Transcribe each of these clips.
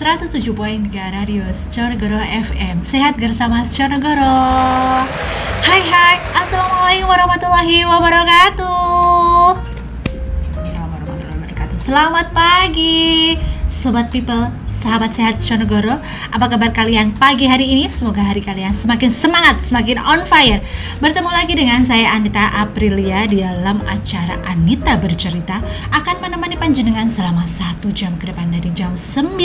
107.3 Radio Sjonegoro FM. Sehat bersama Sjonegoro. Hai, assalamualaikum warahmatullahi wabarakatuh. Assalamualaikum warahmatullahi wabarakatuh. Selamat pagi, Sobat People, sahabat sehat Sjonegoro. Apa kabar kalian pagi hari ini? Semoga hari kalian semakin semangat, semakin on fire. Bertemu lagi dengan saya Anita Aprilia di dalam acara Anita Bercerita, akan menemani panjenengan selama 1 jam ke depan dari jam 9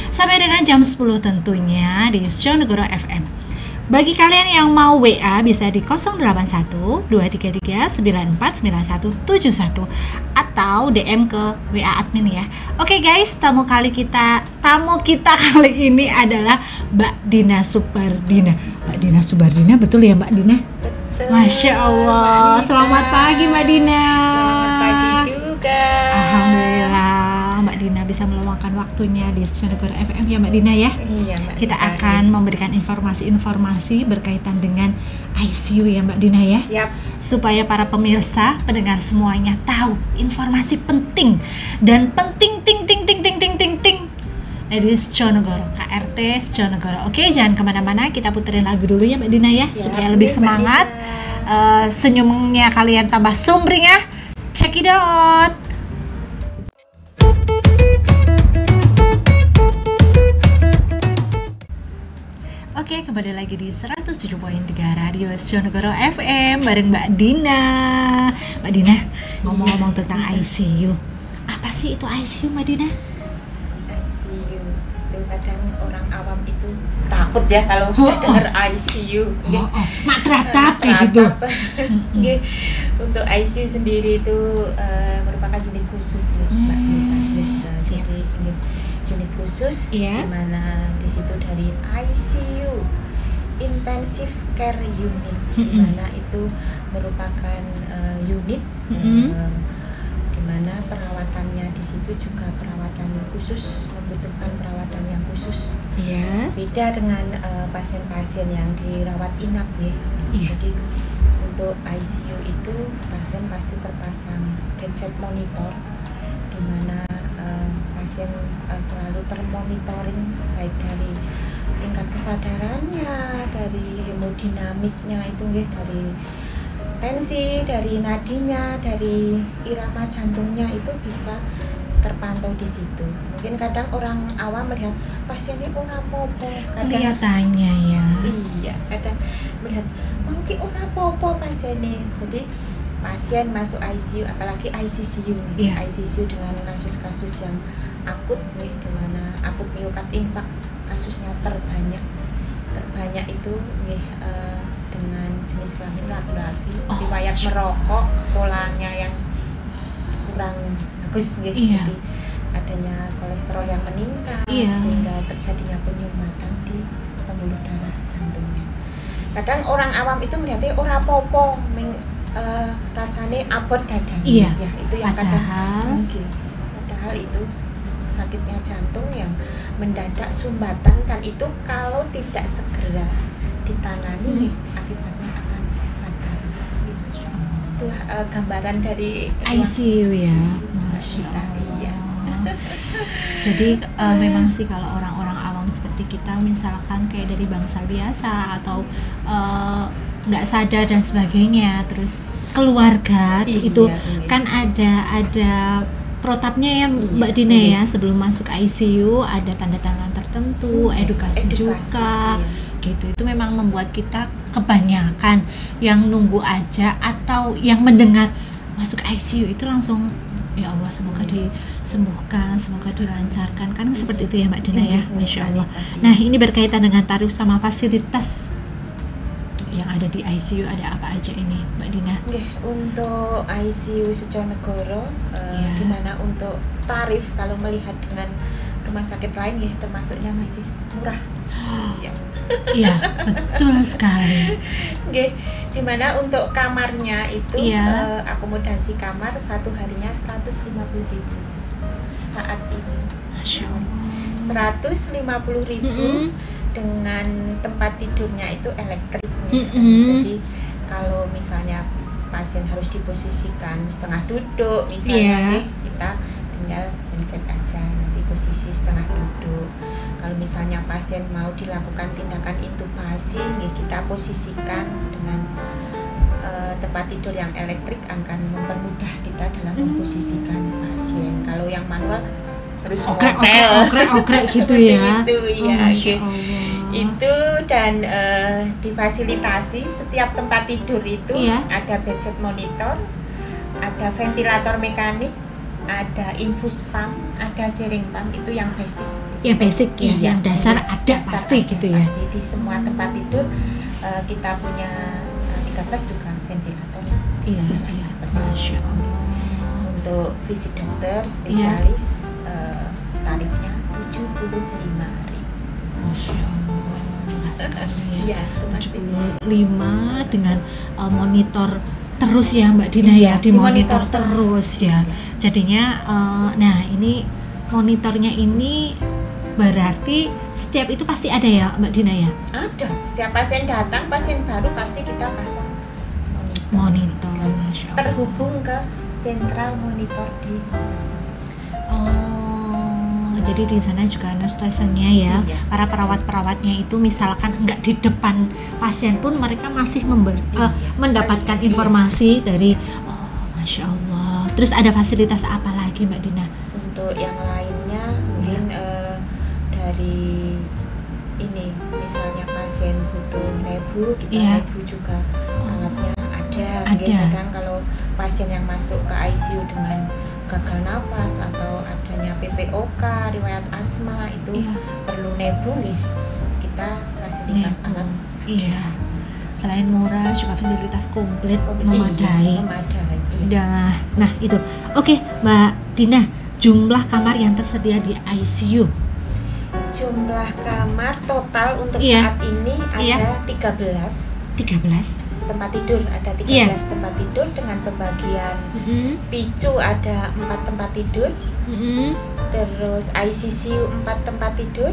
sampai dengan jam 10 tentunya di Sjonegoro FM. Bagi kalian yang mau WA bisa di 081 233 949171 atau DM ke WA admin ya. Oke guys, tamu kita kali ini adalah Mbak Dina Subardina. Mbak Dina Subardina, betul ya Mbak Dina? Betul. Masya Allah. Selamat pagi Mbak Dina. Selamat pagi juga. Alhamdulillah Mbak Dina bisa meluangkan waktunya di Sjonegoro FM ya Mbak Dina ya. Iya Mbak. Kita akan memberikan informasi-informasi berkaitan dengan ICU ya Mbak Dina ya. Siap. Supaya para pemirsa, pendengar semuanya tahu informasi penting dan penting dari Sjonegoro, KRT Sjonegoro. Oke, jangan kemana-mana, kita puterin lagu dulu ya Mbak Dina ya. Siap, supaya lebih semangat. Senyumnya kalian tambah sumringah. Check it out. Oke, kembali lagi di 107.3 Radio Sjonegoro FM bareng Mbak Dina. Mbak Dina, ngomong-ngomong tentang ICU, apa sih itu ICU Mbak Dina? ICU itu kadang orang awam itu takut ya kalau dengar ICU. Mak teratap kayak gitu. Nggih. Untuk ICU sendiri itu merupakan unit khusus nih Mbak Dina. Jadi unit khusus di mana di situ dari ICU, Intensive Care Unit, di mana itu merupakan unit di mana perawatannya di situ juga perawatan khusus, membutuhkan perawatan yang khusus. Beda dengan pasien-pasien yang dirawat inap nih. Jadi untuk ICU itu pasien pasti terpasang headset monitor di mana pasien selalu termonitoring baik dari tingkat kesadarannya, dari hemodinamiknya itu dari tensi, dari nadinya, dari irama jantungnya itu bisa terpantau di situ. Mungkin kadang orang awam melihat pasiennya ora popo, kelihatannya ya. Iya, kadang melihat mau ki ora popo pasiennya. Jadi pasien masuk ICU, apalagi ICCU nih, ICCU dengan kasus-kasus yang akut nih, dimana akut miokard infark kasusnya terbanyak itu nih, dengan jenis kelamin laki-laki, riwayat merokok, polanya yang kurang bagus nih, jadi adanya kolesterol yang meningkat sehingga terjadinya penyumbatan di pembuluh darah jantungnya. Kadang orang awam itu melihatnya ora popo, rasanya abot dadanya, ya itu yang padahal itu sakitnya jantung yang mendadak sumbatan, dan itu kalau tidak segera ditangani nih akibatnya akan fatal. Itulah gambaran dari ICU ya. Masya Allah. Iya. Jadi memang sih kalau orang-orang awam seperti kita, misalkan kayak dari bangsal biasa atau nggak sadar dan sebagainya, terus keluarga itu kan ada protapnya ya Mbak Dina ya, sebelum masuk ICU ada tanda tangan tertentu, edukasi juga gitu. Itu memang membuat kita kebanyakan yang nunggu aja atau yang mendengar masuk ICU itu langsung ya Allah semoga disembuhkan, semoga dilancarkan, kan seperti itu ya Mbak Dina ya. Masya Allah. Nah, ini berkaitan dengan tarif sama fasilitas yang ada di ICU, ada apa aja ini Mbak Dina? Untuk ICU Sjonegoro, di mana untuk tarif kalau melihat dengan rumah sakit lain termasuknya masih murah. Iya, betul sekali. Di mana untuk kamarnya itu akomodasi kamar satu harinya 150.000 saat ini. Masya Allah. 150.000 dengan tempat tidurnya itu elektrik. Jadi kalau misalnya pasien harus diposisikan setengah duduk misalnya kita tinggal pencet aja nanti posisi setengah duduk. Kalau misalnya pasien mau dilakukan tindakan intubasi, kita posisikan dengan tempat tidur yang elektrik akan mempermudah kita dalam memposisikan pasien. Kalau yang manual terus okrek gitu ya. Itu ya. Itu dan difasilitasi setiap tempat tidur itu ada bedside monitor, ada ventilator mekanik, ada infus pump, ada sharing pump. Itu yang basic. Yang basic ya, yang dasar ada pasti gitu ya. Pasti di semua tempat tidur kita punya 13 juga ventilator. Iya. Masya Allah. Untuk visit dokter spesialis tarifnya 75.000. Masya Allah. Iya, 75 dengan monitor terus ya Mbak Dina ya, dimonitor terus ya. Jadinya nah ini monitornya ini berarti setiap itu pasti ada ya Mbak Dina ya? Ada, setiap pasien datang, pasien baru pasti kita pasang monitor. Terhubung ke sentral monitor di anestesi. Jadi di sana juga anestesinya ya, para perawat-perawatnya itu misalkan enggak di depan pasien pun mereka masih mendapatkan informasi dari Masya Allah. Terus ada fasilitas apa lagi Mbak Dina? Untuk yang lainnya mungkin dari ini misalnya pasien butuh nebu, kita nebu juga alatnya ada. Kadang kalau pasien yang masuk ke ICU dengan gagal nafas atau adanya PPOK, riwayat asma itu perlu nebu kita fasilitas alat. Iya. Selain murah juga fasilitas komplit memadai. Nah itu. Oke, Mbak Dina, jumlah kamar yang tersedia di ICU. Jumlah kamar total untuk saat ini ada 13 tempat tidur, ada 13 tempat tidur dengan pembagian PICU ada 4 tempat tidur, terus ICCU 4 tempat tidur,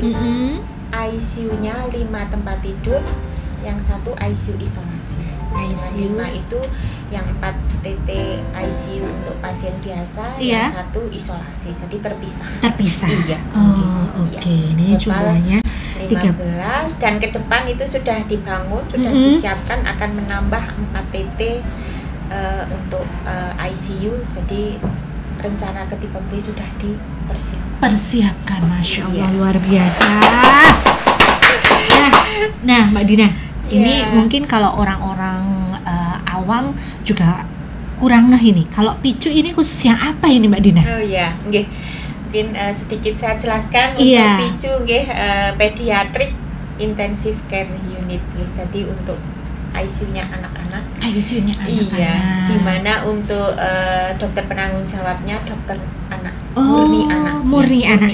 ICU-nya 5 tempat tidur, yang 1 ICU isolasi. ICU 5 itu yang 4 TT ICU untuk pasien biasa, yang 1 isolasi, jadi terpisah. Iya. Oke. Ini jumlahnya 15 dan ke depan itu sudah dibangun, sudah disiapkan akan menambah 4 TT untuk ICU. Jadi rencana ketiga B sudah dipersiapkan. Masya Allah, luar biasa. Nah Mbak Dina, ini mungkin kalau orang-orang awam juga kurang ngeh ini. Kalau PICU ini khusus yang apa ini Mbak Dina? Mungkin sedikit saya jelaskan untuk PICU pediatric intensive care unit. Jadi untuk ICU-nya anak-anak. Di mana untuk dokter penanggung jawabnya dokter anak, murni anak.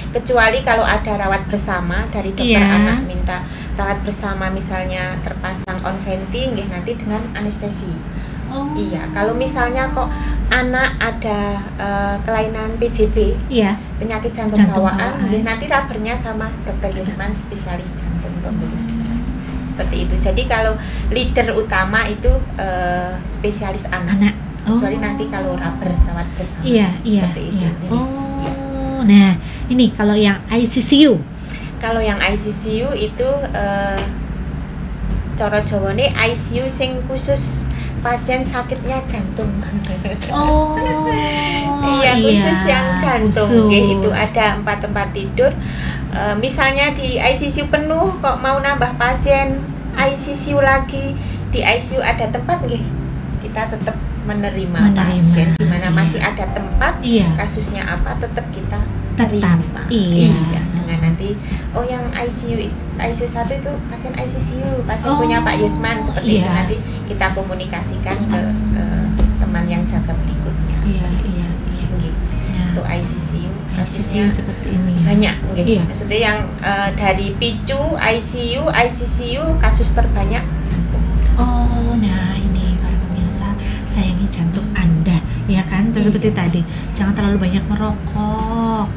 Kecuali kalau ada rawat bersama dari dokter anak minta rawat bersama, misalnya terpasang on-venti, nanti dengan anestesi. Kalau misalnya kok anak ada kelainan PJB, penyakit jantung bawaan, nanti rabernya sama dokter Yusman spesialis jantung pembuluh darah. Seperti itu. Jadi kalau leader utama itu spesialis anak. Kecuali nanti kalau rawat bersama. Seperti itu. Nah ini kalau yang ICCU. Kalau yang ICCU itu cara Jawane ICU sing khusus pasien sakitnya jantung. Khusus yang jantung. Itu ada 4 tempat tidur. Misalnya di ICCU penuh kok mau nambah pasien ICCU lagi, di ICU ada tempat kita tetap menerima pasien di mana masih ada tempat. Kasusnya apa tetap kita terima. Dengan nanti yang ICU 1 itu pasien ICCU, pasien punya Pak Yusman, seperti itu nanti kita komunikasikan ke teman yang jaga berikutnya. Seperti itu. Untuk ICCU kasusnya seperti ini banyak. Maksudnya yang dari PICU, ICU, ICCU kasus terbanyak jantung. Nah ini para pemirsa, sayangi jantung Anda, ya kan? Seperti tadi, jangan terlalu banyak merokok,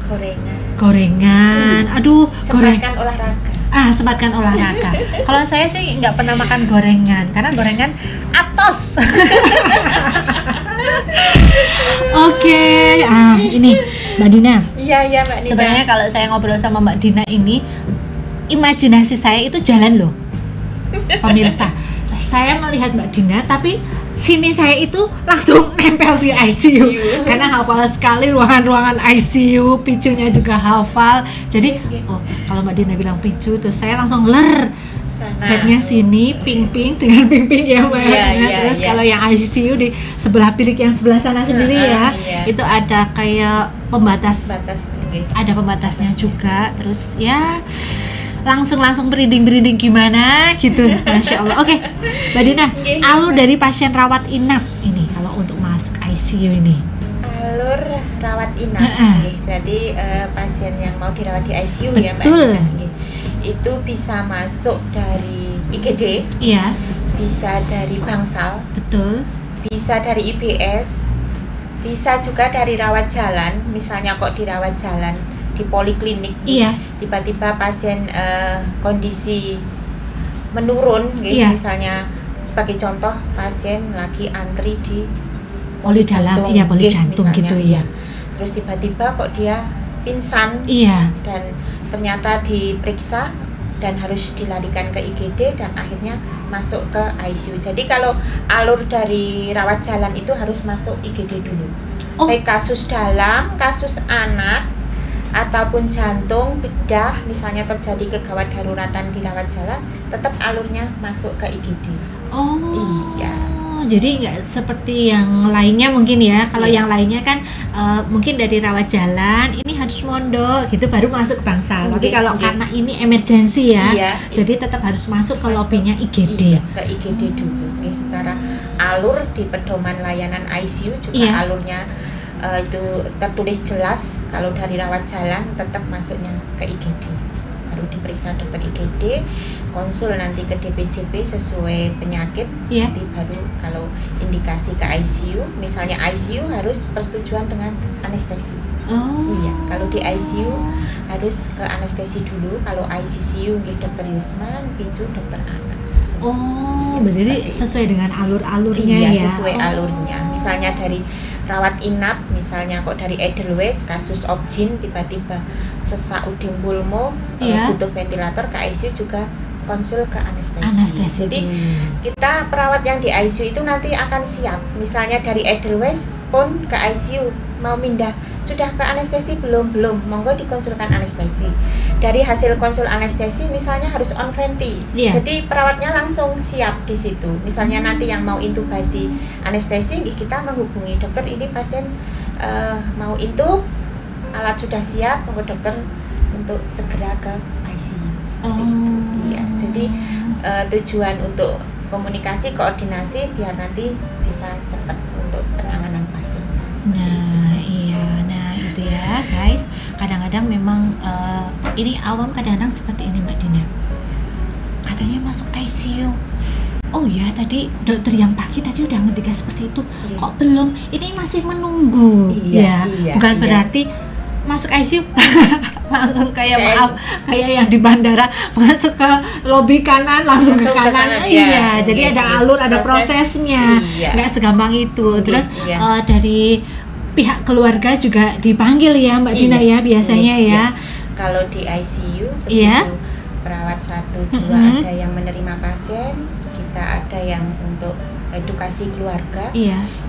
gorengan. Aduh, sempatkan olahraga. Sempatkan olahraga. Kalau saya sih nggak pernah makan gorengan, karena gorengan atos. Oke, ini Mbak Dina. Iya Mbak Dina. Sebenarnya kalau saya ngobrol sama Mbak Dina ini, imajinasi saya itu jalan loh, pemirsa. Saya melihat Mbak Dina, tapi sini saya itu langsung nempel di ICU karena hafal sekali ruangan-ruangan ICU, picunya juga hafal. Jadi kalau Mbak Dina bilang picu, terus saya langsung bednya sini ping-ping dengan ping-ping ya Mbak. Terus kalau yang ICU di sebelah bilik yang sebelah sana sendiri itu ada kayak pembatas ada pembatasnya juga. Terus ya langsung breathing gimana gitu. Masya Allah. Oke, Mbak Dina, alur dari pasien rawat inap ini kalau untuk masuk ICU ini. Alur rawat inap, berarti pasien yang mau dirawat di ICU. Betul. Ya Mbak Dina. Itu bisa masuk dari IGD, bisa dari Bangsal, betul, bisa dari IBS, bisa juga dari rawat jalan. Misalnya kok di rawat jalan di poliklinik, tiba-tiba pasien kondisi menurun, misalnya sebagai contoh pasien lagi antri di poli jantung, poli jantung gitu ya. Terus tiba-tiba kok dia pingsan, dan ternyata diperiksa dan harus dilarikan ke IGD dan akhirnya masuk ke ICU. Jadi kalau alur dari rawat jalan itu harus masuk IGD dulu. Baik kasus dalam, kasus anak, ataupun jantung, bedah, misalnya terjadi kegawat daruratan di rawat jalan, tetap alurnya masuk ke IGD. Jadi nggak seperti yang lainnya mungkin ya. Kalau yang lainnya kan mungkin dari rawat jalan ini harus mondok gitu baru masuk ke Bangsal. Tapi kalau karena ini emergensi jadi tetap harus masuk ke lobbynya IGD. Ke IGD dulu. Secara alur di pedoman layanan ICU juga alurnya itu tertulis jelas. Kalau dari rawat jalan tetap masuknya ke IGD. Baru diperiksa dokter IGD, konsul nanti ke DPJP sesuai penyakit, nanti baru kalau indikasi ke ICU, misalnya ICU harus persetujuan dengan anestesi. Kalau di ICU harus ke anestesi dulu, kalau ICCU dokter Yusman, picu dokter anak sesuai. Berarti sesuai dengan alur-alurnya ya? Sesuai alurnya. Misalnya dari rawat inap, misalnya kok dari Edelweiss kasus Opjin tiba-tiba sesak uding pulmo, butuh ventilator, ke ICU juga konsul ke anestesi. Jadi kita perawat yang di ICU itu nanti akan siap. Misalnya dari Edelweiss pun ke ICU mau pindah, sudah ke anestesi belum, monggo dikonsulkan anestesi. Dari hasil konsul anestesi misalnya harus on venti, jadi perawatnya langsung siap di situ. Misalnya nanti yang mau intubasi anestesi, kita menghubungi dokter, ini pasien mau intub, alat sudah siap, monggo dokter untuk segera ke ICU seperti itu. Jadi tujuan untuk komunikasi, koordinasi biar nanti bisa cepat untuk penanganan pasiennya. Nah itu ya guys, kadang-kadang memang ini awam kadang-kadang seperti ini Mbak Dina, katanya masuk ICU. Tadi dokter yang pagi tadi udah ngetika seperti itu, kok belum, ini masih menunggu. Bukan berarti masuk ICU langsung kayak kayak yang di bandara masuk ke lobi kanan langsung ke kanan. Jadi ada alur, ada prosesnya, nggak segampang itu. Terus dari pihak keluarga juga dipanggil ya Mbak Dina ya biasanya ya. Kalau di ICU begitu perawat 1, 2 ada yang menerima pasien, kita ada yang untuk edukasi keluarga,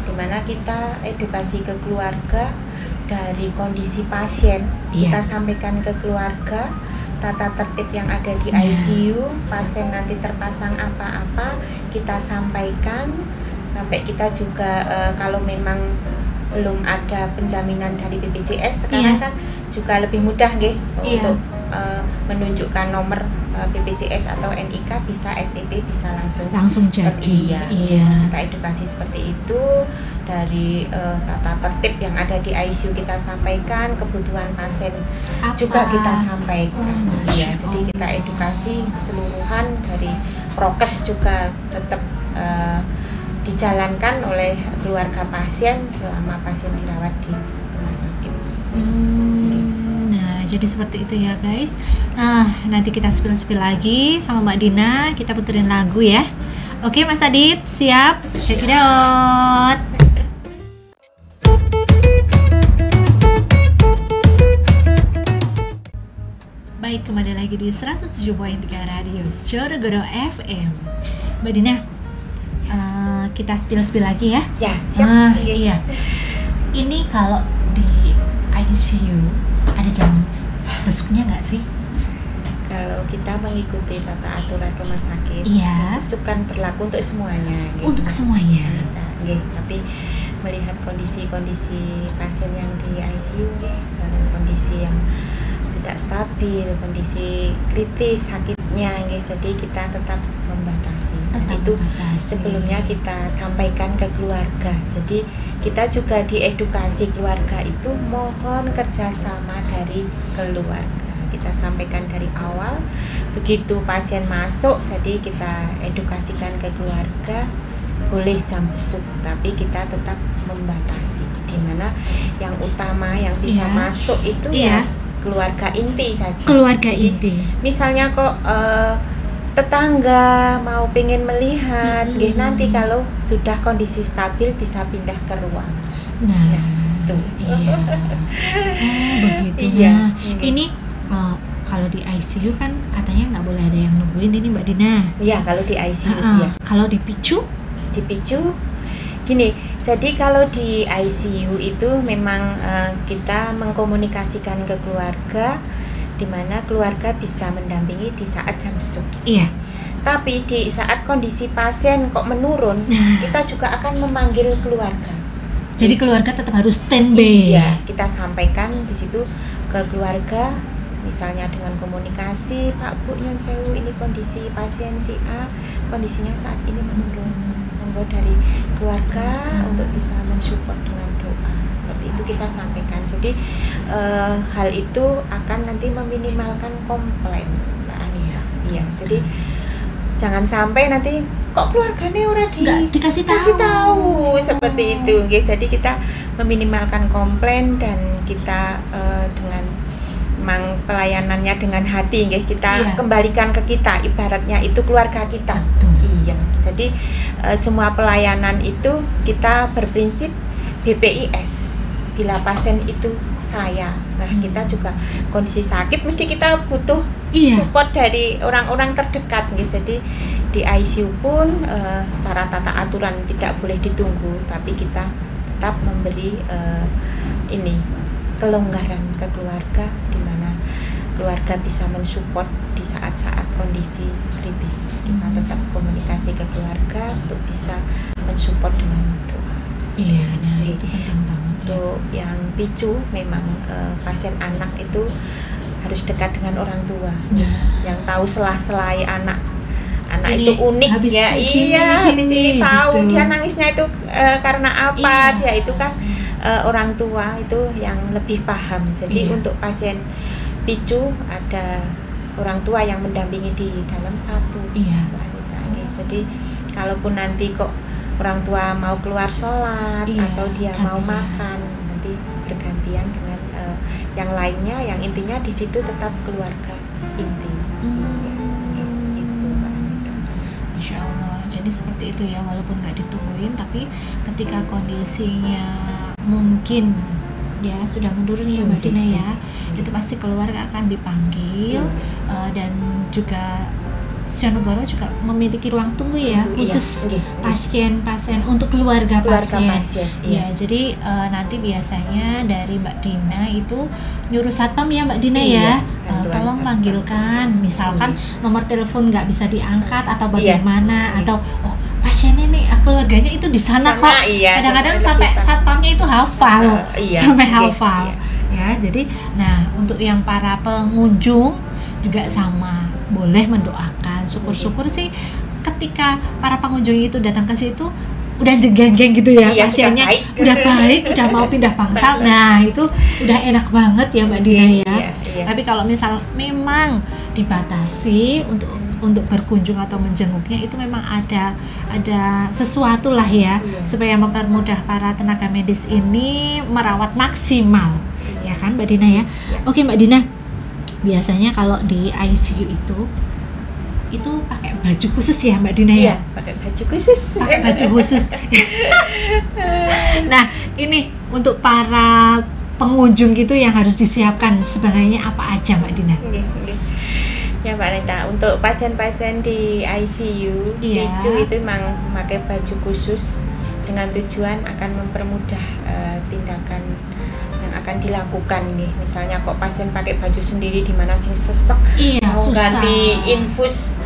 dimana kita edukasi ke keluarga dari kondisi pasien, kita sampaikan ke keluarga tata tertib yang ada di ICU, pasien nanti terpasang apa-apa kita sampaikan, sampai kita juga kalau memang belum ada penjaminan dari BPJS sekarang kan juga lebih mudah untuk menunjukkan nomor BPJS atau NIK, bisa SEP, bisa langsung jadi. Kita edukasi seperti itu dari tata tertib yang ada di ICU kita sampaikan, kebutuhan pasien juga kita sampaikan. Jadi kita edukasi keseluruhan dari prokes juga tetap dijalankan oleh keluarga pasien selama pasien dirawat di rumah sakit. Jadi seperti itu ya guys. Nah nanti kita spill lagi sama Mbak Dina, kita puterin lagu ya. Oke Mas Adit, siap? Check it out. Hai, kembali lagi di 107.3 Radio Jonegoro FM. Mbak Dina, kita spill lagi ya? Ya, siap. Iya. Ini kalau di ICU ada jam besuknya nggak sih? Kalau kita mengikuti tata aturan rumah sakit, jam besuk kan berlaku untuk semuanya. Untuk semuanya. Tapi melihat kondisi pasien yang di ICU, kondisi yang tidak stabil, kondisi kritis sakitnya, jadi kita tetap membatasi. Dan itu sebelumnya kita sampaikan ke keluarga. Jadi kita juga diedukasi keluarga itu mohon kerjasama dari keluarga. Kita sampaikan dari awal, begitu pasien masuk, jadi kita edukasikan ke keluarga. Boleh jam besuk, tapi kita tetap membatasi. Dimana yang utama yang bisa masuk itu keluarga inti saja. Jadi, inti. Misalnya kok tetangga mau pengen melihat, nanti kalau sudah kondisi stabil bisa pindah ke ruang. Nah itu. Iya. Begitu. Iya. Ini kalau di ICU kan katanya nggak boleh ada yang nungguin ini Mbak Dina. Iya, kalau di ICU. Kalau dipicu gini, jadi kalau di ICU itu memang kita mengkomunikasikan ke keluarga, di mana keluarga bisa mendampingi di saat jam besuk. Iya. Tapi di saat kondisi pasien kok menurun, kita juga akan memanggil keluarga. Jadi keluarga tetap harus standby. Iya, kita sampaikan di situ ke keluarga, misalnya dengan komunikasi, Pak Bu nyun sewu, ini kondisi pasien si A, kondisinya saat ini menurun. Dari keluarga untuk bisa mensupport dengan doa, seperti itu kita sampaikan. Jadi hal itu akan nanti meminimalkan komplain, Mbak Anita. Iya, jadi jangan sampai nanti kok keluarganya udah dikasih tahu seperti itu. Jadi kita meminimalkan komplain dan kita dengan memang pelayanannya dengan hati, kita kembalikan ke kita, ibaratnya itu keluarga kita. Iya, jadi semua pelayanan itu kita berprinsip BPIS. Bila pasien itu saya, kita juga kondisi sakit mesti kita butuh support dari orang-orang terdekat, Jadi di ICU pun secara tata aturan tidak boleh ditunggu, tapi kita tetap memberi kelonggaran ke keluarga, di mana keluarga bisa mensupport di saat-saat kondisi kritis. Kita tetap komunikasi ke keluarga untuk bisa mensupport dengan doa. Iya, itu penting banget. Untuk yang picu memang pasien anak itu harus dekat dengan orang tua, yang tahu selah-selai anak ini, itu unik habis ini tahu dia nangisnya itu karena apa, dia itu kan orang tua itu yang lebih paham. Jadi untuk pasien picu ada orang tua yang mendampingi di dalam satu wanita. Jadi kalaupun nanti kok orang tua mau keluar sholat atau dia mau makan, nanti bergantian dengan yang lainnya, yang intinya di situ tetap keluarga inti. Itu Mbak Anita. Masya Allah. Jadi seperti itu ya, walaupun nggak ditungguin, tapi ketika kondisinya mungkin sudah menurun ya Mbak Dina ya, itu pasti keluarga akan dipanggil. Dan juga Jonegoro juga memiliki ruang tunggu khusus pasien untuk keluarga pasien. Ya, jadi nanti biasanya dari Mbak Dina itu nyuruh satpam ya Mbak Dina tolong panggilkan, misalkan nomor telepon nggak bisa diangkat atau bagaimana, atau pasiennya nih keluarganya itu di sana kok. Kadang-kadang sampai satpamnya itu hafal, hafal. Ya, jadi untuk yang para pengunjung juga sama, boleh mendoakan. Syukur-syukur sih ketika para pengunjung itu datang ke situ udah jegeng-geng gitu ya, pasiennya udah baik, udah mau pindah bangsal. Nah, itu udah enak banget ya Mbak Dina ya. Tapi kalau misal memang dibatasi untuk berkunjung atau menjenguknya, itu memang ada sesuatu lah supaya mempermudah para tenaga medis ini merawat maksimal, ya kan Mbak Dina ya. Oke Mbak Dina, biasanya kalau di ICU itu pakai baju khusus ya Mbak Dina ya? Pakai baju khusus. Nah, ini untuk para pengunjung gitu yang harus disiapkan sebenarnya apa aja Mbak Dina? Ya Mbak Nita, untuk pasien-pasien di ICU, PICU itu memang memakai baju khusus dengan tujuan akan mempermudah tindakan yang akan dilakukan nih. Misalnya kok pasien pakai baju sendiri di mana sing sesek, mau susah. Ganti infus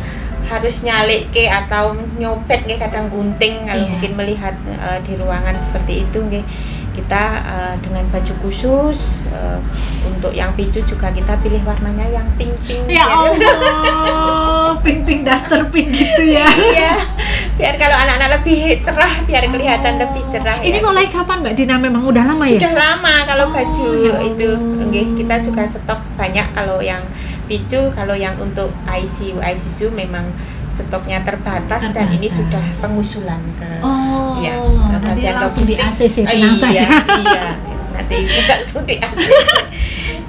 harus nyalik ke atau nyopet ke kadang gunting kalau mungkin melihat di ruangan seperti itu kita dengan baju khusus untuk yang PICU juga kita pilih warnanya yang pink-pink ya Allah pink-pink duster pink gitu ya. Iya, biar kalau anak-anak lebih cerah, biar kelihatan lebih cerah. Ini mulai kapan Mbak Dina? Memang udah lama ya? Sudah lama kalau baju itu kita juga stok banyak kalau yang PICU. Kalau yang untuk ICU memang stoknya terbatas dan ini sudah pengusulan ke bagian logistik. Di ACC tenang saja. Iya, nanti langsung di ACC.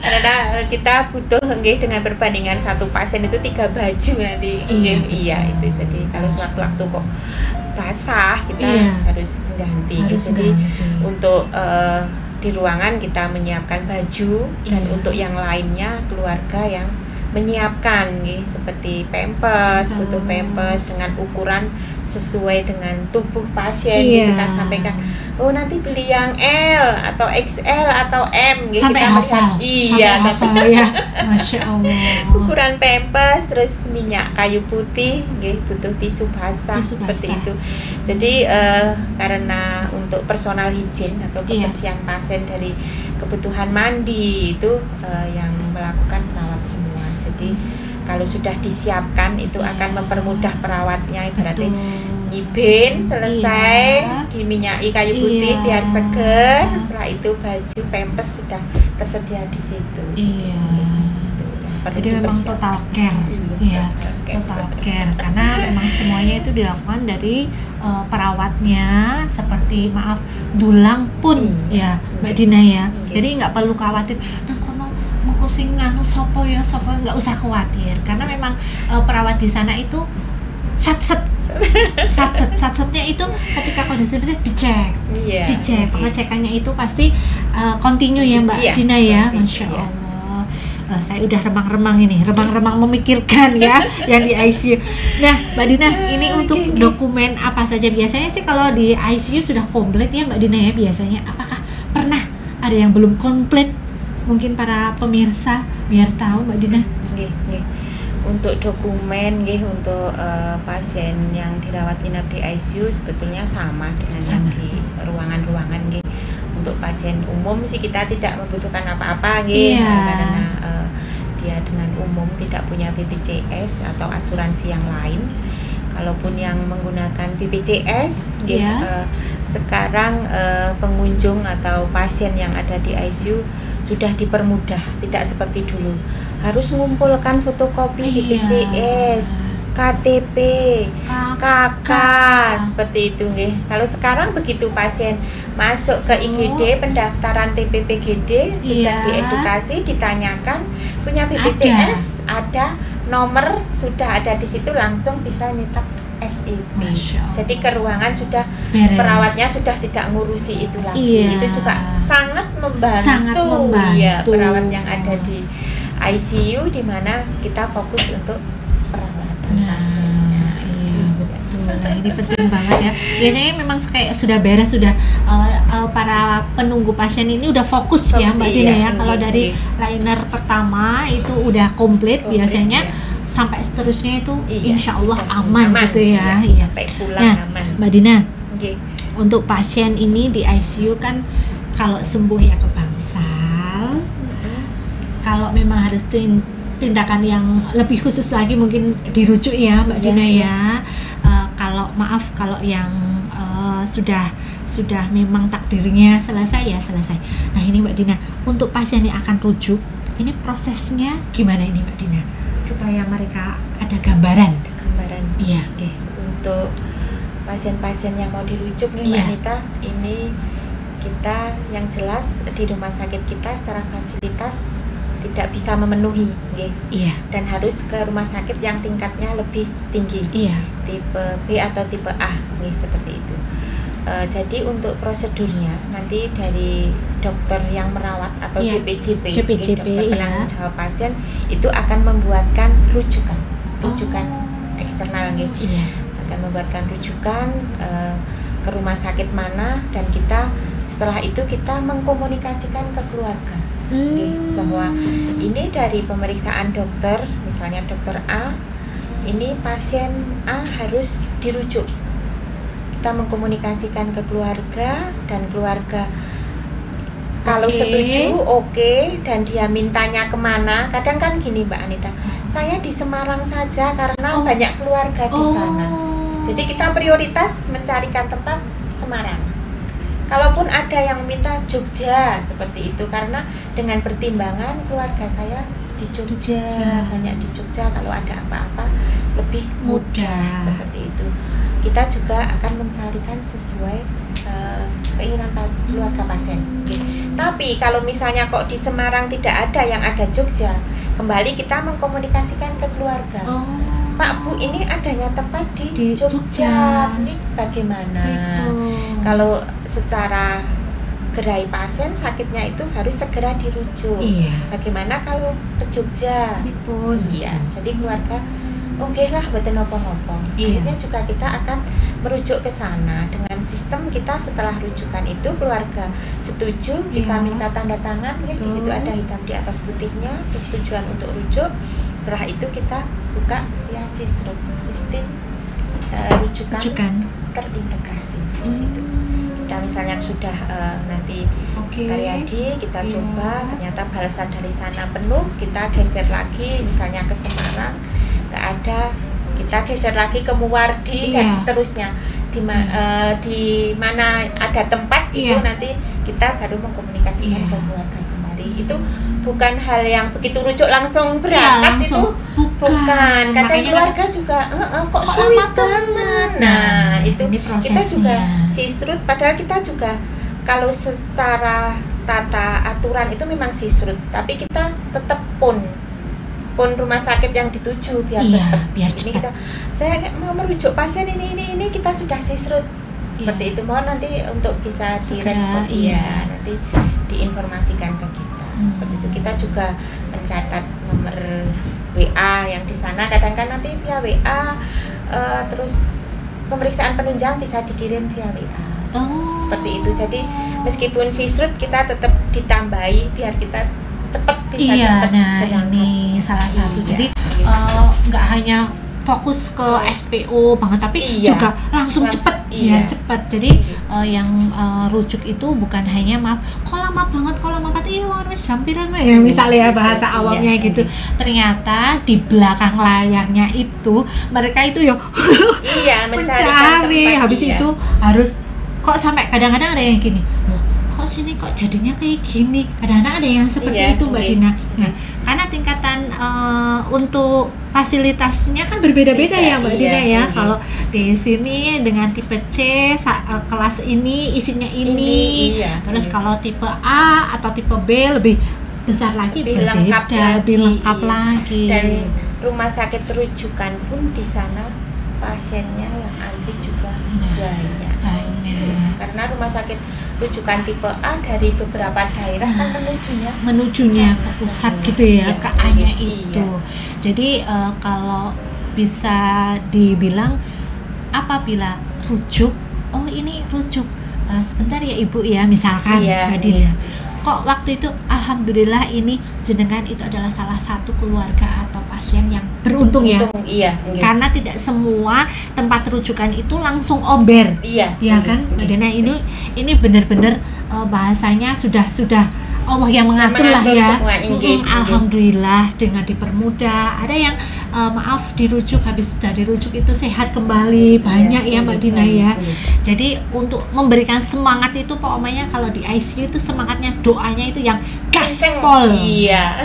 Karena kita butuh dengan perbandingan satu pasien itu 3 baju nanti. Iya itu. Jadi kalau sewaktu-waktu kok basah kita harus ganti. Jadi untuk di ruangan kita menyiapkan baju dan untuk yang lainnya keluarga yang menyiapkan seperti pampers, butuh pampers dengan ukuran sesuai dengan tubuh pasien. Kita sampaikan, nanti beli yang L atau XL atau M sampai kita hafal. Sampai ya. Masya Allah. Ukuran pampers, terus minyak kayu putih, butuh tisu basah seperti itu. Jadi karena untuk personal hygiene atau kebersihan pasien dari kebutuhan mandi itu yang melakukan perawat semua. Jadi kalau sudah disiapkan itu akan mempermudah perawatnya, ibaratnya nyibin selesai diminyaki kayu putih biar seger, setelah itu baju pampers sudah tersedia di situ. Jadi memang total care, total care karena memang semuanya itu dilakukan dari perawatnya, seperti dulang pun Mbak Dina ya. Jadi nggak perlu khawatir. Sing nganu sopo nggak usah khawatir karena memang perawat di sana itu satsetnya itu ketika kondisi dicek, pengecekannya itu pasti continue ya Mbak Dina ya. Masya Allah, saya udah remang-remang memikirkan ya yang di ICU. Nah Mbak Dina, ini untuk dokumen apa saja biasanya sih kalau di ICU sudah komplit ya Mbak Dina ya biasanya? Apakah pernah ada yang belum komplit? Mungkin para pemirsa biar tahu Mbak Dina. Untuk dokumen untuk pasien yang dirawat inap di ICU sebetulnya sama dengan yang di ruangan-ruangan Untuk pasien umum sih kita tidak membutuhkan apa-apa karena dia dengan umum tidak punya BPJS atau asuransi yang lain. Kalaupun yang menggunakan BPJS, sekarang pengunjung atau pasien yang ada di ICU sudah dipermudah, tidak seperti dulu harus mengumpulkan fotokopi BPJS, KTP, KK seperti itu Kalau sekarang begitu pasien masuk ke IGD pendaftaran TPPGD sudah diedukasi, ditanyakan punya BPJS, ada nomor sudah ada di situ, langsung bisa nyetak SIP. Jadi ke ruangan sudah beres. Perawatnya sudah tidak ngurusi itu lagi. Itu juga sangat membantu. Ya, perawat yang ada di ICU di mana kita fokus untuk perawatan pasiennya. Betul. Nah, ini penting banget ya. Biasanya memang kayak sudah beres, sudah para penunggu pasien ini udah fokus ya Mbak Dina ya. Kalau dari liner pertama itu udah komplit biasanya. Sampai seterusnya itu insya Allah aman gitu ya. Sampai pulang aman. Mbak Dina, untuk pasien ini di ICU kan kalau sembuh ya ke bangsal. Kalau memang harus tindakan yang lebih khusus lagi mungkin dirujuk ya Mbak Dina ya. Kalau yang sudah memang takdirnya selesai ya selesai. Nah ini Mbak Dina, untuk pasien yang akan rujuk, ini prosesnya gimana ini Mbak Dina? Supaya mereka ada gambaran. Iya. Untuk pasien-pasien yang mau dirujuk nih Mbak Nita, ini kita yang jelas di rumah sakit kita secara fasilitas tidak bisa memenuhi, dan harus ke rumah sakit yang tingkatnya lebih tinggi, tipe B atau tipe A, seperti itu. Jadi untuk prosedurnya nanti dari dokter yang merawat atau DPJP, dokter penanggung jawab pasien itu akan membuatkan rujukan eksternal gitu. Akan membuatkan rujukan ke rumah sakit mana, dan kita setelah itu kita mengkomunikasikan ke keluarga bahwa ini dari pemeriksaan dokter, misalnya dokter A, ini pasien A harus dirujuk. Kita mengkomunikasikan ke keluarga, dan keluarga kalau setuju oke, dan dia mintanya kemana. Kadang kan gini Mbak Anita, saya di Semarang saja karena banyak keluarga di sana. Jadi kita prioritas mencarikan tempat Semarang. Kalaupun ada yang minta Jogja seperti itu, karena dengan pertimbangan keluarga saya di Jogja, banyak di Jogja, kalau ada apa-apa lebih mudah seperti itu. Kita juga akan mencarikan sesuai keinginan keluarga pasien. Tapi kalau misalnya kok di Semarang tidak ada yang ada Jogja, kembali kita mengkomunikasikan ke keluarga. Pak Bu, ini adanya tempat di Jogja, ini bagaimana? Kalau secara gerai pasien sakitnya itu harus segera dirujuk. Bagaimana kalau ke Jogja? Jadi keluarga oke lah, betul nopo-nopo. Akhirnya juga kita akan merujuk ke sana dengan sistem kita. Setelah rujukan itu keluarga setuju, kita minta tanda tangan ya, di situ ada hitam di atas putihnya persetujuan untuk rujuk. Setelah itu kita buka ya sistem rujukan terintegrasi di situ. Kita misalnya sudah nanti Karyadi kita coba, ternyata balasan dari sana penuh, kita geser lagi misalnya ke Semarang, nggak ada, kita geser lagi ke Muwardi dan seterusnya. Di mana ada tempat itu nanti kita baru mengkomunikasikan ke keluarga kembali. Itu bukan hal yang begitu rujuk langsung berangkat, itu bukan. Kadang keluarga juga kok sulit banget. Nah itu kita juga sisrut, padahal kita juga kalau secara tata aturan itu memang sisrut, tapi kita tetap pun rumah sakit yang dituju biar cepat. Ini kita, saya mau merujuk pasien ini kita sudah sisrut seperti itu. Mohon nanti untuk bisa direspon, nanti diinformasikan ke kita seperti itu. Kita juga mencatat nomor WA yang di sana. Kadang kan nanti via WA, terus pemeriksaan penunjang bisa dikirim via WA. Seperti itu. Jadi meskipun sisrut kita tetap ditambahi biar kita cepat bisa cepat berangkat. Ini salah satu. Jadi nggak hanya fokus ke SPO banget, tapi juga langsung cepat, biar cepat. Jadi yang rujuk itu bukan hanya kok lama banget, wis jampiran ya, misalnya bahasa awamnya gitu. Ternyata di belakang layarnya itu mereka itu mencari. Habis itu harus kok sampai kadang-kadang ada yang gini, loh kok sini kok jadinya kayak gini. Kadang-kadang ada yang seperti itu Mbak Dina. Nah, karena tingkatan untuk fasilitasnya kan berbeda-beda ya Mbak Dina ya. Kalau di sini dengan tipe C kelas ini isinya ini. Terus kalau tipe A atau tipe B lebih besar lagi, lebih lengkap lagi. Dan rumah sakit rujukan pun di sana pasiennya yang antri juga banyak. Karena rumah sakit rujukan tipe A dari beberapa daerah kan menujunya ke pusat gitu ya, ke A-nya itu. Jadi kalau bisa dibilang apabila rujuk, ini rujuk sebentar ya Ibu ya, misalkan Mbak Dina. Kok waktu itu alhamdulillah ini jenengan itu adalah salah satu keluarga atau pasien yang beruntung ya. Karena tidak semua tempat rujukan itu langsung omber. Kan Mbak Dina, ini benar-benar bahasanya sudah Allah yang mengatur lah ya. Alhamdulillah dengan dipermudah. Ada yang dirujuk, habis dari rujuk itu sehat kembali, banyak ya Mbak Dina ya. Jadi untuk memberikan semangat itu pokoknya kalau di ICU itu semangatnya, doanya itu yang gaspol.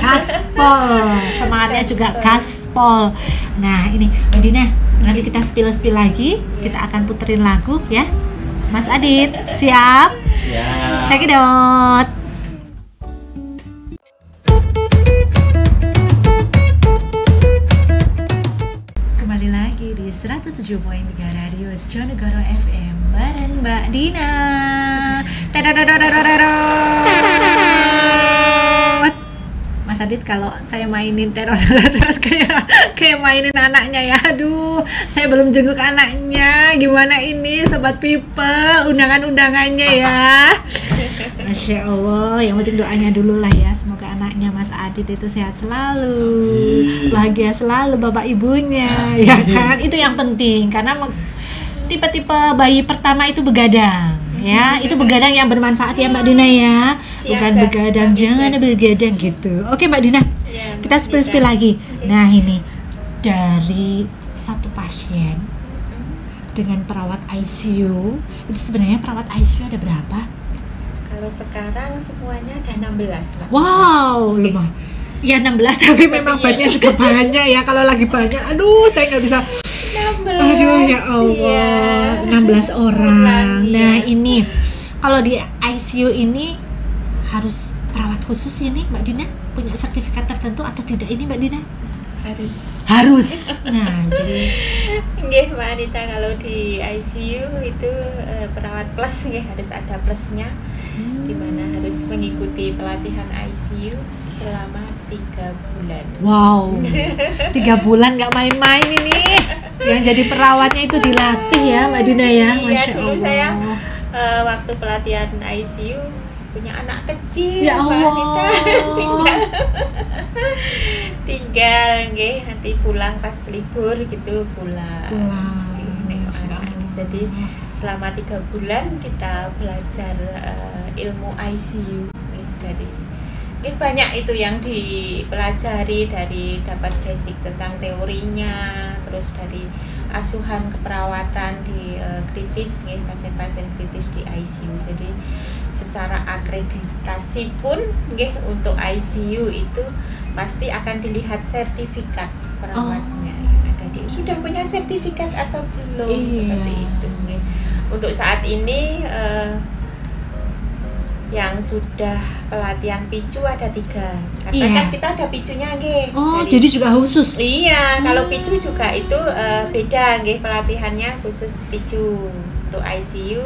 Gaspol. Semangatnya juga gaspol. Nah, ini Mbak Dina, nanti kita spill lagi, kita akan puterin lagu ya. Mas Adit, siap? Siap. Cekidot. Kembali lagi di 107.3 Radio Sjonegoro FM. bareng Mbak Dina. Mas Adit kalau saya mainin teror kayak mainin anaknya ya. Aduh, saya belum jenguk anaknya. Gimana ini Sobat People, undangan-undangannya ya. Masya Allah, yang penting doanya dulu lah ya. Semoga anaknya Mas Adit itu sehat selalu, bahagia selalu bapak ibunya, ya kan? Itu yang penting, karena tipe-tipe bayi pertama itu begadang. Ya, itu begadang yang bermanfaat ya Mbak Dina ya. Bukan begadang, jangan begadang gitu. Oke Mbak Dina, ya, kita spill lagi. Okay. Nah ini, dari satu pasien dengan perawat ICU, itu sebenarnya perawat ICU ada berapa? Kalau sekarang semuanya ada 16 lah. Wow, lumayan. Ya 16, tapi memang banyak juga banyak ya. Kalau lagi banyak, aduh saya nggak bisa. 16, aduh ya Allah, ya. 16 orang. Nah ini kalau di ICU ini harus perawat khusus ini Mbak Dina, punya sertifikat tertentu atau tidak ini Mbak Dina? Harus. Nah jadi nggih Mbak Anita, kalau di ICU itu perawat plus nggih, harus ada plusnya, di mana harus mengikuti pelatihan ICU selama 3 bulan. Wow, 3 bulan nggak main-main ini. Yang jadi perawatnya itu dilatih ya Mbak Dina ya. Iya, dulu saya waktu pelatihan ICU punya anak kecil ya Mbak Anita, tinggal nggih, nanti pulang pas libur gitu pulang. Jadi selama 3 bulan kita belajar ilmu ICU dari banyak itu yang dipelajari, dari dapat basic tentang teorinya, terus dari asuhan keperawatan di kritis nih, pasien-pasien kritis di ICU. Jadi secara akreditasi pun nggih untuk ICU itu pasti akan dilihat sertifikat perawatnya. Ada di sudah punya sertifikat atau belum, seperti itu nggih. Untuk saat ini yang sudah pelatihan picu ada 3, karena kan kita ada picunya nggih. Jadi juga khusus. Iya, kalau picu juga itu beda nggih, pelatihannya khusus picu. Untuk ICU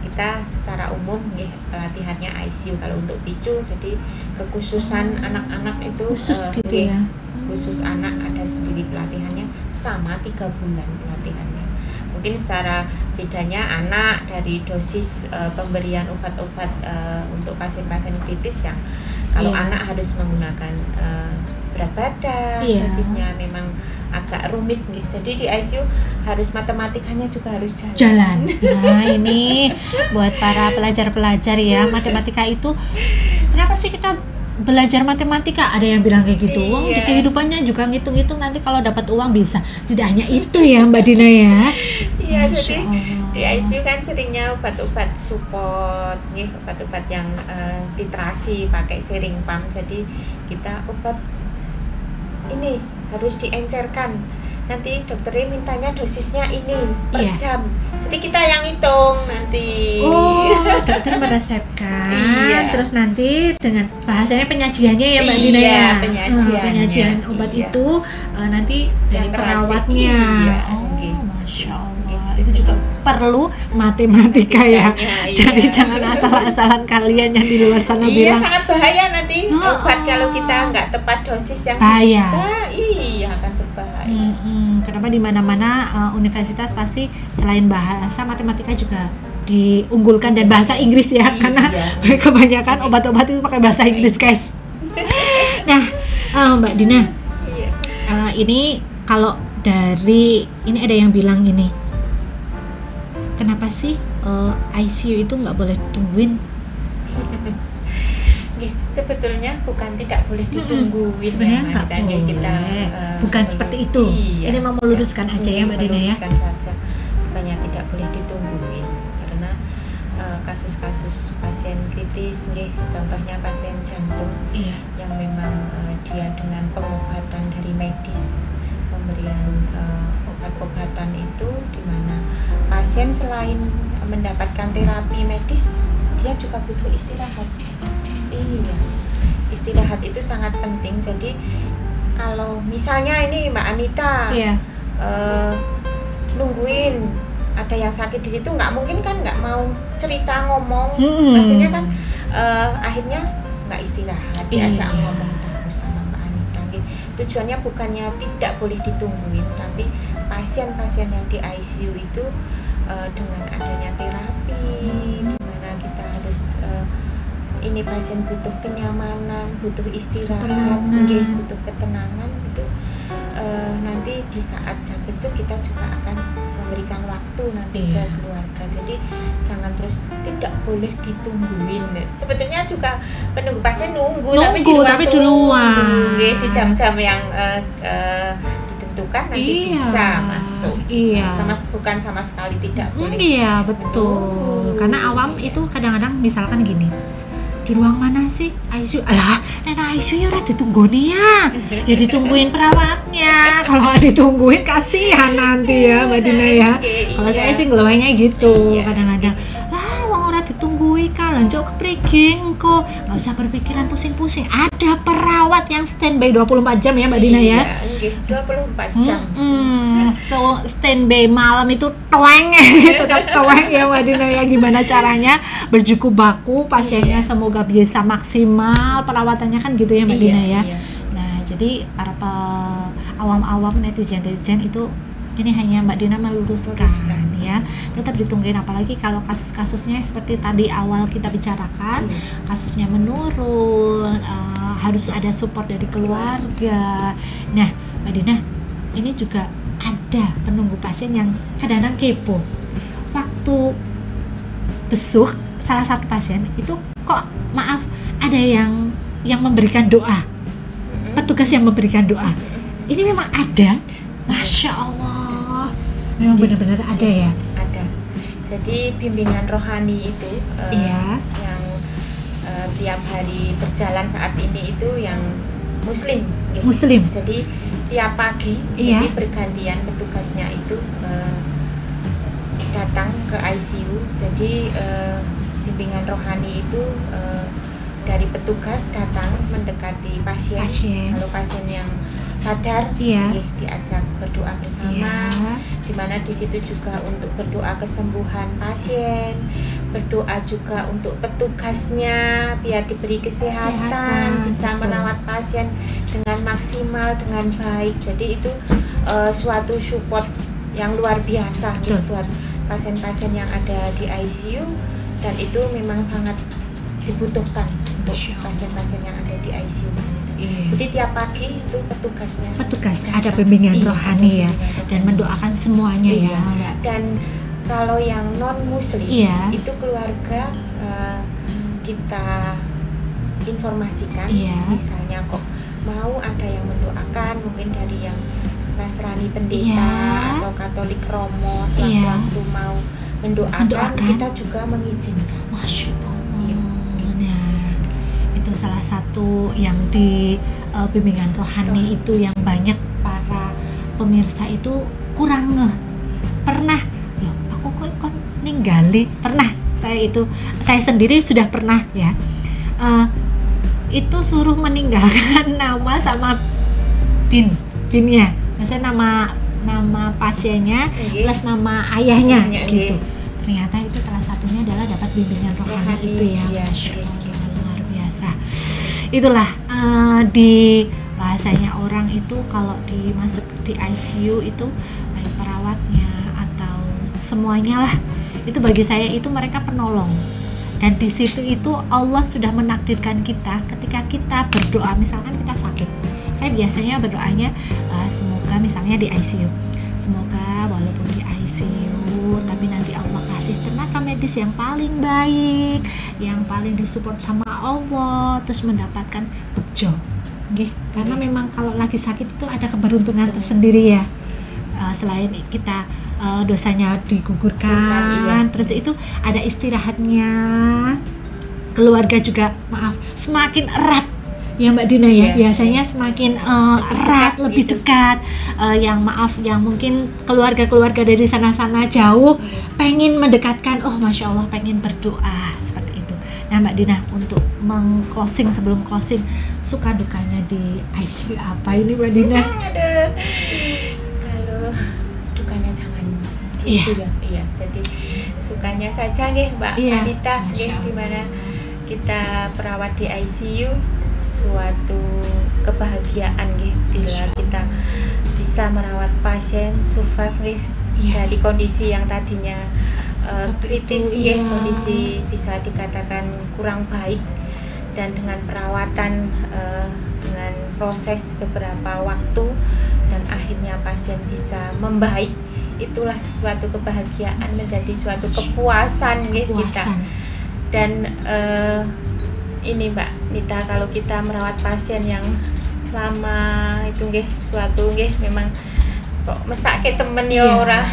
kita secara umum nggih pelatihannya ICU. Kalau untuk picu jadi kekhususan anak-anak itu khusus gitu ya. Khusus anak ada sendiri pelatihannya, sama 3 bulan pelatihannya. Mungkin secara bedanya anak dari dosis pemberian obat-obat untuk pasien-pasien kritis yang kalau anak harus menggunakan berat badan, dosisnya memang agak rumit gitu. Jadi di ICU harus matematikanya juga harus jalan. Nah ini buat para pelajar-pelajar ya, matematika itu kenapa sih kita belajar matematika? Ada yang bilang kayak gitu. Di kehidupannya juga ngitung-ngitung, nanti kalau dapat uang bisa. Tidak hanya itu ya Mbak Dina ya. Iya, jadi di ICU kan seringnya obat-obat support nih, obat-obat yang titrasi pakai syring pump. Jadi kita obat ini harus diencerkan. Nanti dokternya mintanya dosisnya ini per jam. Jadi kita yang hitung nanti. Dokter meresepkan. Terus nanti dengan bahasanya penyajiannya ya Mbak Dina ya. Penyajian obat itu nanti dari perawatnya. Masya Allah. Itu juga perlu matematika ya. Jadi jangan asal-asalan kalian yang di luar sana bilang. Sangat bahaya nanti obat kalau kita nggak tepat dosis yang bahaya. Kita akan berbahaya. Kenapa di mana-mana universitas pasti selain bahasa matematika juga diunggulkan, dan bahasa Inggris ya, karena kebanyakan obat-obat itu pakai bahasa Inggris guys. Nah Mbak Dina, ini kalau dari ini ada yang bilang ini, kenapa sih ICU itu nggak boleh tungguin? Sebetulnya bukan tidak boleh ditungguin, sebenarnya nggak boleh. Kita bukan seperti itu. Ini mau meluruskan aja ya Mbak Dina ya. Meluruskan saja, bukannya tidak boleh ditungguin, karena kasus-kasus pasien kritis, contohnya pasien jantung yang memang dia dengan pengobatan dari medis, pemberian obat-obatan itu, di mana pasien selain mendapatkan terapi medis, dia juga butuh istirahat. Istirahat itu sangat penting. Jadi kalau misalnya ini Mbak Anita nungguin ada yang sakit di situ, nggak mungkin kan nggak mau cerita ngomong, pastinya kan akhirnya nggak istirahat, diajak ngomong terus sama Mbak Anita. Tujuannya bukannya tidak boleh ditungguin, tapi pasien-pasien yang di ICU itu dengan adanya terapi, di mana kita harus ini pasien butuh kenyamanan, butuh istirahat, butuh ketenangan itu nanti di saat jam besuk kita juga akan memberikan waktu nanti ke keluarga. Jadi jangan terus tidak boleh ditungguin. Sebetulnya juga penunggu pasien nunggu tapi di luar di jam-jam yang ditentukan nanti bisa masuk. Bukan sama sekali tidak boleh. Iya betul. Karena awam itu kadang-kadang misalkan gini, di ruang mana sih ICU? Alah, ICU ya udah ditungguin ya ditungguin perawatnya. Kalau nggak ditungguin kasihan nanti ya Mbak Dina ya. Kalau saya sih ngelawainya gitu kadang-kadang. Lah, wong ora ditungguin kalau njok kepriging kok, nggak usah berpikiran pusing-pusing. Ada perawat yang standby 24 jam ya Mbak Dina ya. 24 jam. Standby malam itu toeng tetap toeng ya Mbak Dina ya. Gimana caranya berjiku baku pasiennya semoga bisa maksimal perawatannya kan gitu ya Mbak Dina ya. Nah jadi para awam-awam netizen itu ini hanya Mbak Dina meluruskan ya, tetap ditungguin, apalagi kalau kasus-kasusnya seperti tadi awal kita bicarakan, kasusnya menurun, harus ada support dari keluarga. Nah Mbak Dina, ini juga ada penunggu pasien yang kadang-kadang kepo. Waktu besuk salah satu pasien itu kok maaf ada yang memberikan doa, petugas yang memberikan doa. Ini memang ada, Masya Allah, memang benar-benar ada ya. Ada. Jadi bimbingan rohani itu yang tiap hari berjalan saat ini itu yang Muslim. Jadi tiap pagi, jadi bergantian petugasnya itu datang ke ICU. Jadi bimbingan rohani itu dari petugas datang mendekati pasien. Kalau pasien yang sadar, diajak berdoa bersama, di mana di situ juga untuk berdoa kesembuhan pasien, berdoa juga untuk petugasnya biar diberi kesehatan, bisa merawat pasien dengan maksimal, dengan baik. Jadi itu suatu support yang luar biasa buat pasien-pasien yang ada di ICU, dan itu memang sangat dibutuhkan untuk pasien-pasien yang ada di ICU. Jadi tiap pagi itu petugas ada bimbingan rohani ya, dan mendoakan semuanya ya. Dan kalau yang non muslim itu keluarga kita informasikan, misalnya kok mau ada yang mendoakan, mungkin dari yang Nasrani pendeta atau Katolik Romo, sewaktu-waktu mau mendoakan, kita juga mengizinkan. Masya Allah. Itu salah satu yang di bimbingan rohani itu yang banyak para pemirsa itu kurang pernah loh, aku kok ninggali, pernah saya sendiri sudah pernah ya, itu suruh meninggalkan nama sama pinnya, maksudnya nama pasiennya plus nama ayahnya gitu. Ternyata itu salah satunya adalah dapat bimbingan rohani itu ya. Masya Allah, luar biasa. Itulah di bahasanya orang itu kalau dimasuk di ICU itu baik perawatnya atau semuanya lah, itu bagi saya itu mereka penolong. Dan di situ itu Allah sudah menakdirkan kita ketika kita berdoa, misalkan kita sakit. Saya biasanya berdoanya semoga misalnya di ICU, semoga walaupun di ICU tapi nanti Allah kasih tenaga medis yang paling baik, yang paling disupport sama Allah, terus mendapatkan bejo. Karena memang kalau lagi sakit itu ada keberuntungan tersendiri ya. Selain kita dosanya digugurkan, terus itu ada istirahatnya, keluarga juga semakin erat ya Mbak Dina ya. Biasanya semakin erat, lebih dekat. Yang mungkin keluarga-keluarga dari sana-sana jauh pengen mendekatkan, Masya Allah, pengen berdoa seperti itu. Nah Mbak Dina, untuk meng-closing, sebelum closing, suka dukanya di ICU apa ini Mbak Dina? Kalau dukanya jangan gitu ya. Iya, jadi sukanya saja nggih Mbak Anita nggih, di mana kita perawat di ICU suatu kebahagiaan nggih bila kita bisa merawat pasien survive nggih dari kondisi yang tadinya kritis nggih, kondisi bisa dikatakan kurang baik, dan dengan perawatan dengan proses beberapa waktu dan akhirnya pasien bisa membaik, itulah suatu kebahagiaan, menjadi suatu kepuasan nggih kita. Dan ini Mbak Nita, kalau kita merawat pasien yang lama itu nggih suatu nggih memang kok mesake temen yo ora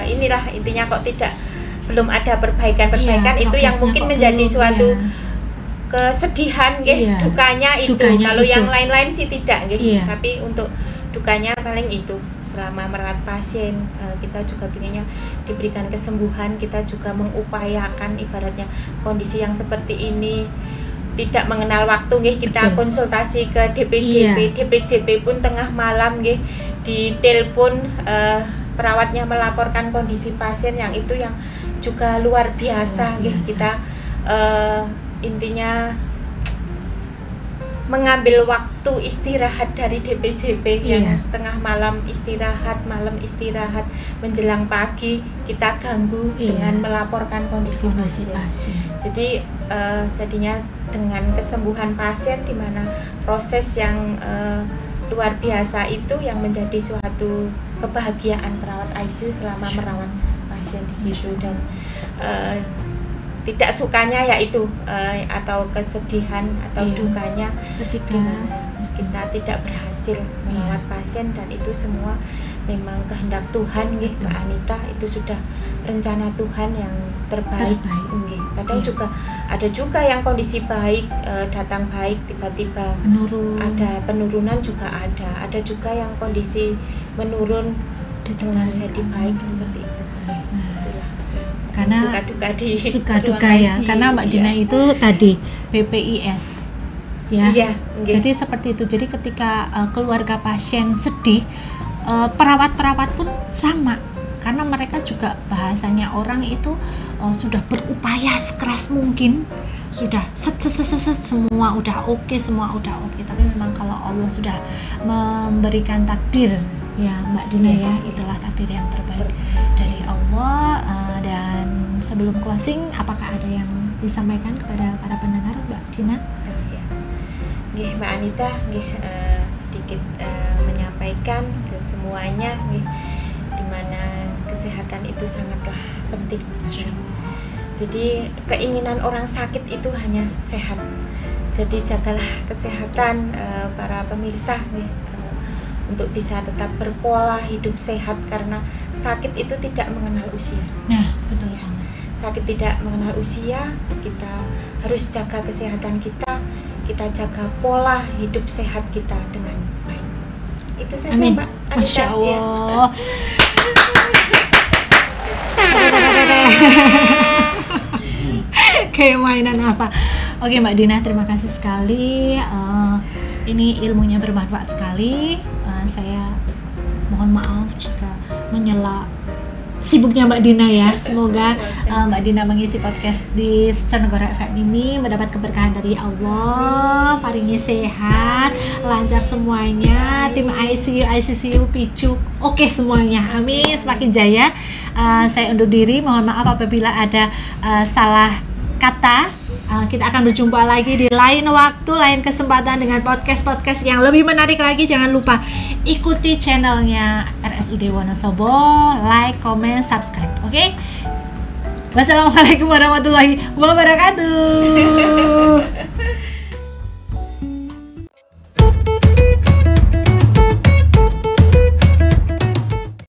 inilah intinya, kok belum ada perbaikan itu yang mungkin menjadi suatu kesedihan nggih, dukanya itu. Kalau yang lain-lain sih tidak nggih, tapi untuk dukanya paling itu. Selama merawat pasien kita juga pinginnya diberikan kesembuhan, kita juga mengupayakan ibaratnya kondisi yang seperti ini tidak mengenal waktu nggih, kita konsultasi ke DPJP. DPJP pun tengah malam nggih ditelepon perawatnya melaporkan kondisi pasien yang itu yang juga luar biasa nggih. Kita intinya mengambil waktu istirahat dari DPJP yang tengah malam istirahat, menjelang pagi kita ganggu dengan melaporkan kondisi pasien. Jadi jadinya dengan kesembuhan pasien, di mana proses yang luar biasa itu yang menjadi suatu kebahagiaan perawat ICU selama merawat pasien di situ. Dan tidak sukanya yaitu atau kesedihan atau dukanya di mana kita tidak berhasil merawat pasien, dan itu semua memang kehendak Tuhan nggih Mbak Anita, itu sudah rencana Tuhan yang terbaik nggih. Kadang juga ada juga yang kondisi baik, datang baik tiba-tiba ada penurunan juga ada juga yang kondisi menurun dengan jadi baik seperti itu. Itulah karena suka duka ya, karena Mbak Dina itu tadi PPIS ya. Jadi seperti itu. Jadi ketika keluarga pasien sedih, perawat-perawat pun sama, karena mereka juga bahasanya orang itu sudah berupaya sekeras mungkin, sudah semua udah oke, tapi memang kalau Allah sudah memberikan takdir ya Mbak Dina ya, itulah takdir yang terbaik dari Allah. Dan sebelum closing, apakah ada yang disampaikan kepada para pendengar Mbak Dina? Nggih Mbak Anita, nggih sedikit menyampaikan ke semuanya nggih, di mana kesehatan itu sangatlah penting. Jadi keinginan orang sakit itu hanya sehat. Jadi jagalah kesehatan para pemirsa nih, untuk bisa tetap berpola hidup sehat, karena sakit itu tidak mengenal usia. Nah, betul ya. Sakit tidak mengenal usia, kita harus jaga kesehatan kita jaga pola hidup sehat kita dengan baik. Itu saja Mbak Anita. Masya Allah. Kayak mainan apa? Oke Mbak Dina, terima kasih sekali. Ini ilmunya bermanfaat sekali. Saya mohon maaf jika menyela sibuknya Mbak Dina ya. Semoga Mbak Dina mengisi podcast di Sconegoro FM ini mendapat keberkahan dari Allah, paringi sehat, lancar semuanya, tim ICU, PICU, oke semuanya, amin, semakin jaya. Saya undur diri, mohon maaf apabila ada salah kata. Kita akan berjumpa lagi di lain waktu, lain kesempatan dengan podcast yang lebih menarik lagi. Jangan lupa ikuti channelnya RSUD Wonosobo, like, comment, subscribe. Oke? Wassalamualaikum warahmatullahi wabarakatuh.